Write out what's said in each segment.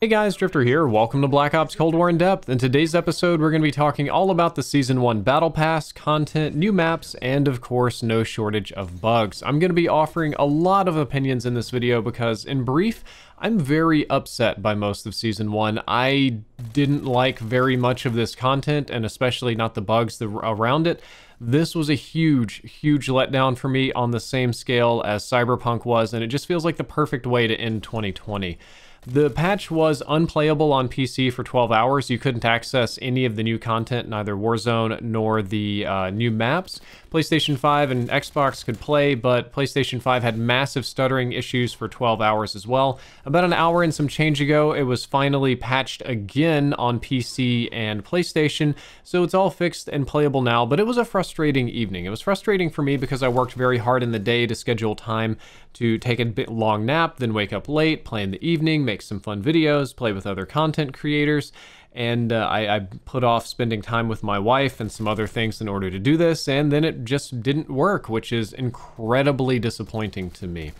Hey guys, Drifter here. Welcome to Black Ops Cold War In Depth. In today's episode, we're going to be talking all about the Season 1 Battle Pass, content, new maps, and of course, no shortage of bugs. I'm going to be offering a lot of opinions in this video because, in brief, I'm very upset by most of Season 1. I didn't like very much of this content, and especially not the bugs around it. This was a huge letdown for me on the same scale as Cyberpunk was, and it just feels like the perfect way to end 2020. The patch was unplayable on PC for 12 hours. You couldn't access any of the new content, neither Warzone nor the new maps. PlayStation 5 and Xbox could play, but PlayStation 5 had massive stuttering issues for 12 hours as well. About an hour and some change ago, it was finally patched again on PC and PlayStation, so it's all fixed and playable now, but it was a frustrating evening. It was frustrating for me because I worked very hard in the day to schedule time to take a bit long nap, then wake up late, play in the evening, make some fun videos, play with other content creators, and I put off spending time with my wife and some other things in order to do this, and then it just didn't work, which is incredibly disappointing to me.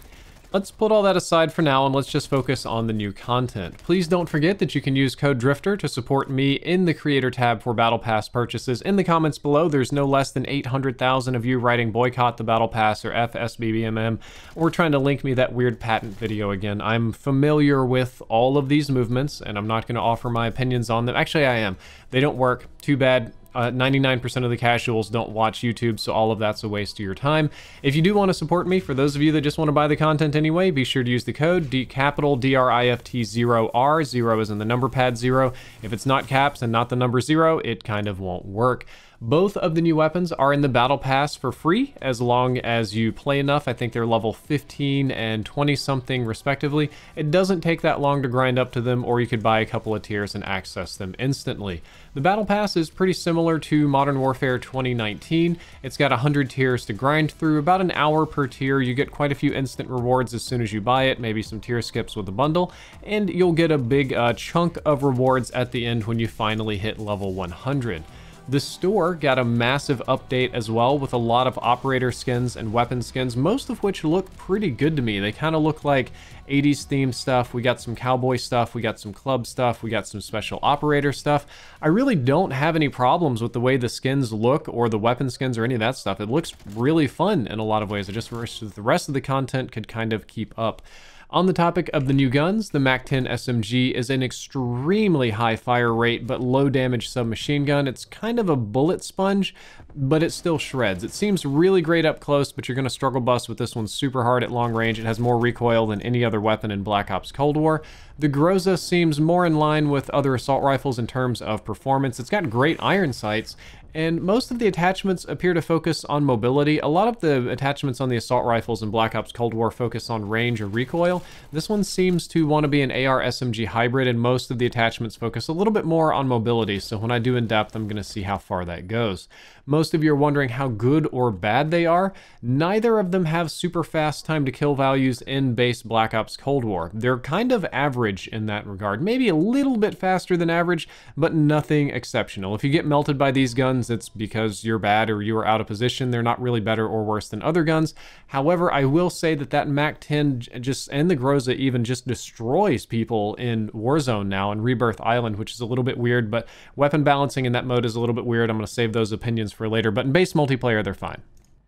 Let's put all that aside for now and let's just focus on the new content. Please don't forget that you can use code DRIFTER to support me in the creator tab for Battle Pass purchases. In the comments below, there's no less than 800,000 of you writing boycott the Battle Pass or FSBBMM, or trying to link me that weird patent video again. I'm familiar with all of these movements and I'm not going to offer my opinions on them. Actually, I am. They don't work. Too bad. 99% of the casuals don't watch YouTube, so all of that's a waste of your time. If you do want to support me, for those of you that just want to buy the content anyway, be sure to use the code DRIFT0R. 0 is in the number pad 0. If it's not caps and not the number 0, it kind of won't work. Both of the new weapons are in the Battle Pass for free, as long as you play enough. I think they're level 15 and 20-something respectively. It doesn't take that long to grind up to them, or you could buy a couple of tiers and access them instantly. The Battle Pass is pretty similar to Modern Warfare 2019. It's got 100 tiers to grind through, about an hour per tier. You get quite a few instant rewards as soon as you buy it, maybe some tier skips with a bundle, and you'll get a big chunk of rewards at the end when you finally hit level 100. The store got a massive update as well, with a lot of operator skins and weapon skins, most of which look pretty good to me. They kind of look like 80s themed stuff. We got some cowboy stuff, we got some club stuff, we got some special operator stuff. I really don't have any problems with the way the skins look or the weapon skins or any of that stuff. It looks really fun in a lot of ways. I just wish the rest of the content could kind of keep up. On the topic of the new guns, the MAC-10 SMG is an extremely high fire rate but low damage submachine gun. It's kind of a bullet sponge, but it still shreds. It seems really great up close, but you're going to struggle bust with this one super hard at long range. It has more recoil than any other weapon in Black Ops Cold War. The Groza seems more in line with other assault rifles in terms of performance. It's got great iron sights, and most of the attachments appear to focus on mobility. A lot of the attachments on the assault rifles in Black Ops Cold War focus on range or recoil. This one seems to want to be an AR-SMG hybrid, and most of the attachments focus a little bit more on mobility, so when I do in depth, I'm going to see how far that goes. Most of you are wondering how good or bad they are. Neither of them have super fast time to kill values in base Black Ops Cold War. They're kind of average in that regard. Maybe a little bit faster than average, but nothing exceptional. If you get melted by these guns, it's because you're bad or you are out of position. They're not really better or worse than other guns. However, I will say that MAC-10 just, and the Groza even, just destroys people in Warzone now in Rebirth Island, which is a little bit weird, but weapon balancing in that mode is a little bit weird. I'm going to save those opinions for later, but in base multiplayer, they're fine.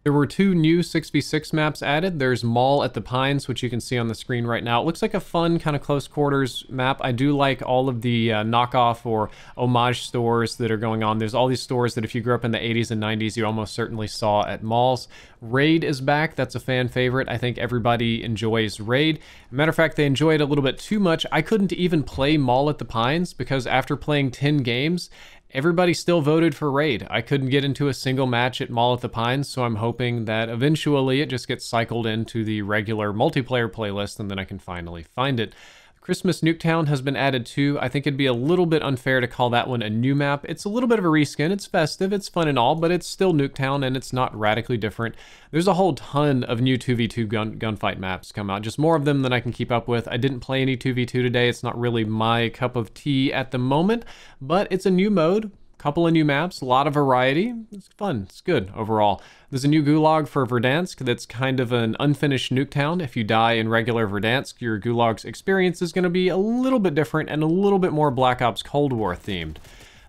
There were two new 6v6 maps added. There's Mall at the Pines, which you can see on the screen right now. It looks like a fun kind of close quarters map. I do like all of the knockoff or homage stores that are going on. There's all these stores that if you grew up in the 80s and 90s, you almost certainly saw at malls. Raid is back. That's a fan favorite. I think everybody enjoys Raid. Matter of fact, they enjoy it a little bit too much. I couldn't even play Mall at the Pines because after playing 10 games, everybody still voted for Raid. I couldn't get into a single match at Mall at the Pines, so I'm hoping that eventually it just gets cycled into the regular multiplayer playlist and then I can finally find it. Christmas Nuketown has been added too. I think it'd be a little bit unfair to call that one a new map. It's a little bit of a reskin. It's festive, it's fun and all, but it's still Nuketown and it's not radically different. There's a whole ton of new 2v2 gunfight maps come out, just more of them than I can keep up with. I didn't play any 2v2 today. It's not really my cup of tea at the moment, but it's a new mode. Couple of new maps, a lot of variety. It's fun, it's good overall. There's a new gulag for Verdansk that's kind of an unfinished Nuketown. If you die in regular Verdansk, your gulag's experience is going to be a little bit different and a little bit more Black Ops Cold War themed.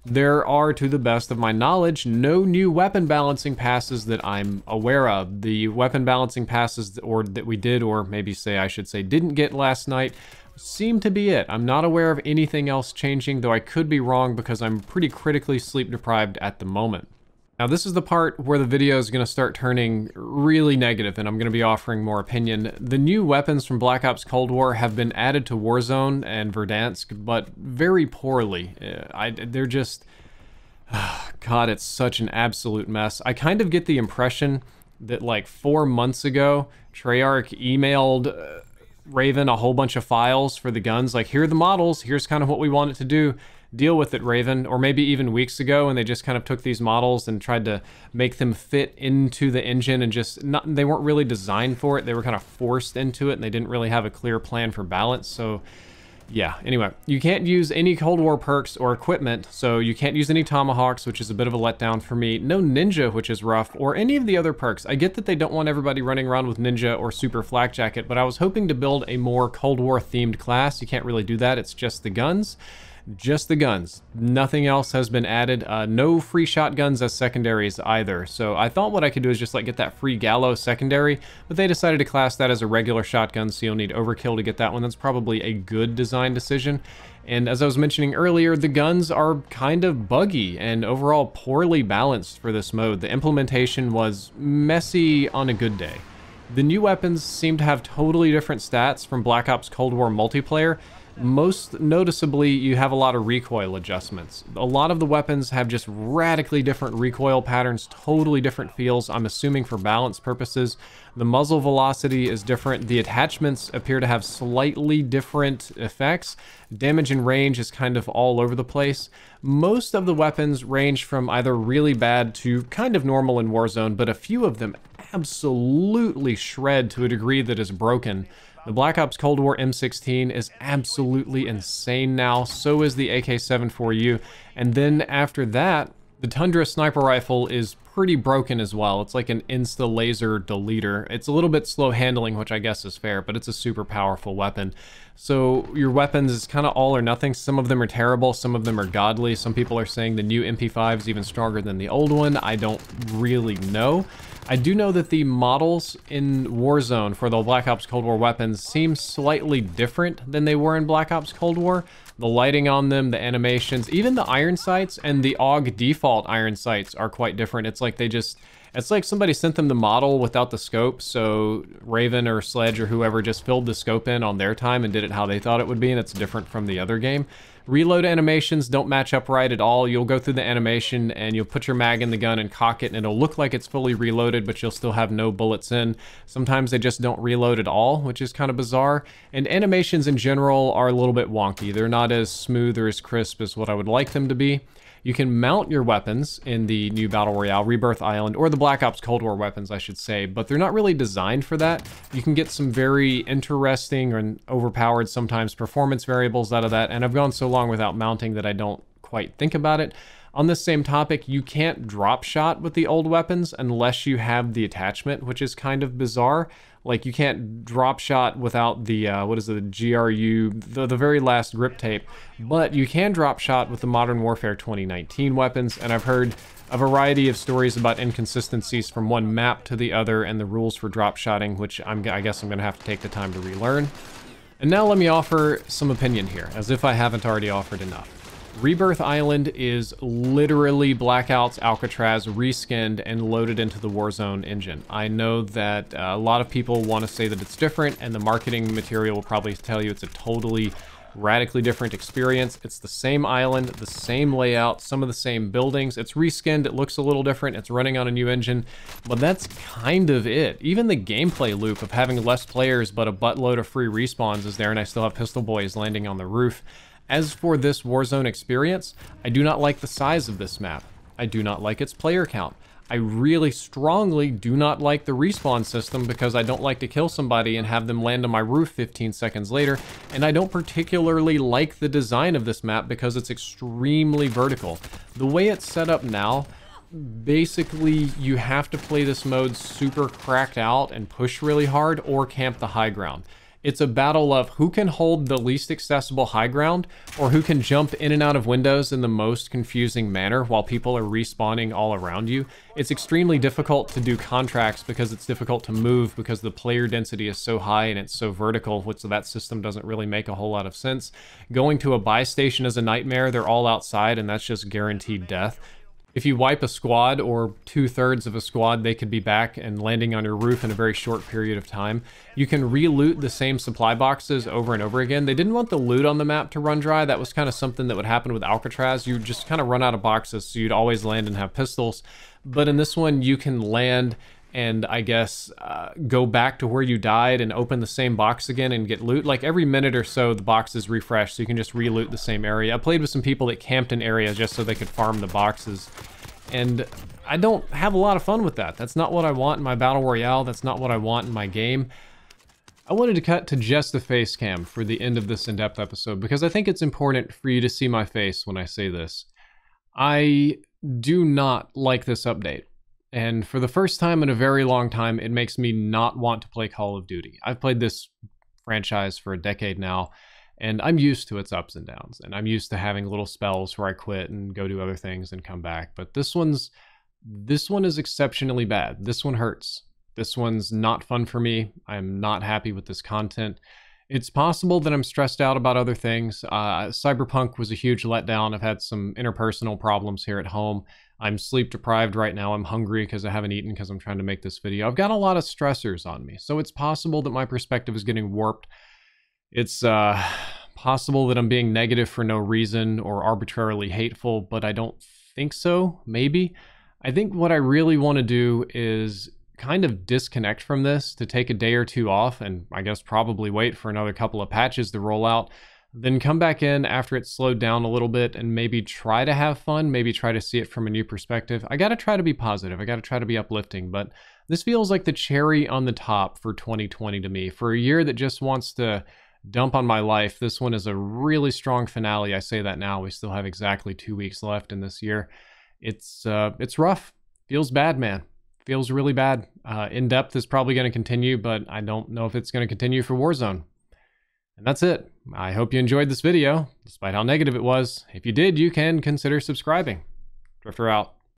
There are, to the best of my knowledge, no new weapon balancing passes that I'm aware of. The weapon balancing passes that we did, or maybe I should say didn't get last night, seem to be it. I'm not aware of anything else changing, though I could be wrong because I'm pretty critically sleep deprived at the moment. Now this is the part where the video is going to start turning really negative and I'm going to be offering more opinion. The new weapons from Black Ops Cold War have been added to Warzone and Verdansk, but very poorly. They're just... God, it's such an absolute mess. I kind of get the impression that like 4 months ago, Treyarch emailed Raven a whole bunch of files for the guns. Like, here are the models, here's kind of what we want it to do. Deal with it, Raven. Or maybe even weeks ago, and they just kind of took these models and tried to make them fit into the engine and they weren't really designed for it. They were kind of forced into it and they didn't really have a clear plan for balance. So yeah, anyway, you can't use any Cold War perks or equipment, so you can't use any Tomahawks, which is a bit of a letdown for me. No Ninja, which is rough, or any of the other perks. I get that they don't want everybody running around with Ninja or Super Flak Jacket, but I was hoping to build a more Cold War themed class. You can't really do that, it's just the guns. Just the guns. Nothing else has been added. No free shotguns as secondaries either. So I thought what I could do is just like get that free Gallo secondary, but they decided to class that as a regular shotgun, so you'll need overkill to get that one. That's probably a good design decision. And as I was mentioning earlier, the guns are kind of buggy and overall poorly balanced for this mode. The implementation was messy on a good day. The new weapons seem to have totally different stats from Black Ops Cold War multiplayer. Most noticeably, you have a lot of recoil adjustments. A lot of the weapons have just radically different recoil patterns, totally different feels, I'm assuming for balance purposes. The muzzle velocity is different. The attachments appear to have slightly different effects. Damage and range is kind of all over the place. Most of the weapons range from either really bad to kind of normal in Warzone, but a few of them absolutely shred to a degree that is broken. The Black Ops Cold War M16 is absolutely insane now, so is the AK-74U, and then after that, the Tundra sniper rifle is pretty broken as well. It's like an insta laser deleter. It's a little bit slow handling, which I guess is fair, but it's a super powerful weapon. So your weapons is kind of all or nothing. Some of them are terrible, some of them are godly. Some people are saying the new MP5 is even stronger than the old one. I don't really know. I do know that the models in Warzone for the Black Ops Cold War weapons seem slightly different than they were in Black Ops Cold War. The lighting on them, the animations, even the iron sights and the AUG default iron sights are quite different. It's like it's like somebody sent them the model without the scope, so Raven or Sledge or whoever just filled the scope in on their time and did it how they thought it would be, and it's different from the other game. Reload animations don't match up right at all. You'll go through the animation and you'll put your mag in the gun and cock it and it'll look like it's fully reloaded, but you'll still have no bullets in. Sometimes they just don't reload at all, which is kind of bizarre. And animations in general are a little bit wonky. They're not as smooth or as crisp as what I would like them to be. You can mount your weapons in the new Battle Royale, Rebirth Island, or the Black Ops Cold War weapons, I should say, but they're not really designed for that. You can get some very interesting and overpowered sometimes performance variables out of that, and I've gone so long without mounting that I don't quite think about it. On this same topic, you can't drop shot with the old weapons unless you have the attachment, which is kind of bizarre. Like, you can't drop shot without the, what is it, the GRU, the very last grip tape, but you can drop shot with the Modern Warfare 2019 weapons, and I've heard a variety of stories about inconsistencies from one map to the other and the rules for drop shotting, which I guess I'm going to have to take the time to relearn. And now let me offer some opinion here, as if I haven't already offered enough. Rebirth Island is literally Blackout's Alcatraz reskinned and loaded into the Warzone engine. I know that a lot of people want to say that it's different, and the marketing material will probably tell you it's a totally radically different experience. It's the same island, the same layout, some of the same buildings. It's reskinned, it looks a little different, it's running on a new engine, but that's kind of it. Even the gameplay loop of having less players but a buttload of free respawns is there, and I still have pistol boys landing on the roof. As for this Warzone experience, I do not like the size of this map. I do not like its player count. I really strongly do not like the respawn system because I don't like to kill somebody and have them land on my roof 15 seconds later, and I don't particularly like the design of this map because it's extremely vertical. The way it's set up now, basically you have to play this mode super cracked out and push really hard or camp the high ground. It's a battle of who can hold the least accessible high ground or who can jump in and out of windows in the most confusing manner while people are respawning all around you. It's extremely difficult to do contracts because it's difficult to move because the player density is so high and it's so vertical, which that system doesn't really make a whole lot of sense. Going to a buy station is a nightmare. They're all outside and that's just guaranteed death. If you wipe a squad or 2/3 of a squad, they could be back and landing on your roof in a very short period of time. You can re-loot the same supply boxes over and over again. They didn't want the loot on the map to run dry. That was kind of something that would happen with Alcatraz. You just kind of run out of boxes, so you'd always land and have pistols. But in this one, you can land and I guess go back to where you died and open the same box again and get loot. Like every minute or so, the box is refreshed, so you can just re-loot the same area. I played with some people that camped in areas just so they could farm the boxes. And I don't have a lot of fun with that. That's not what I want in my Battle Royale. That's not what I want in my game. I wanted to cut to just the face cam for the end of this in-depth episode because I think it's important for you to see my face when I say this. I do not like this update. And for the first time in a very long time, it makes me not want to play Call of Duty. I've played this franchise for a decade now, and I'm used to its ups and downs. And I'm used to having little spells where I quit and go do other things and come back. But this one is exceptionally bad. This one hurts. This one's not fun for me. I'm not happy with this content. It's possible that I'm stressed out about other things. Cyberpunk was a huge letdown. I've had some interpersonal problems here at home. I'm sleep deprived right now. I'm hungry because I haven't eaten because I'm trying to make this video. I've got a lot of stressors on me. So it's possible that my perspective is getting warped. It's possible that I'm being negative for no reason or arbitrarily hateful, but I don't think so. Maybe. I think what I really want to do is kind of disconnect from this, to take a day or two off and I guess probably wait for another couple of patches to roll out, then come back in after it's slowed down a little bit and maybe try to have fun, maybe try to see it from a new perspective. I gotta try to be positive, I gotta try to be uplifting, but this feels like the cherry on the top for 2020 to me. For a year that just wants to dump on my life, this one is a really strong finale. I say that now, we still have exactly 2 weeks left in this year. It's rough, feels bad, man. Feels really bad. In-depth is probably going to continue, but I don't know if it's going to continue for Warzone. And that's it. I hope you enjoyed this video, despite how negative it was. If you did, you can consider subscribing. Drifter out.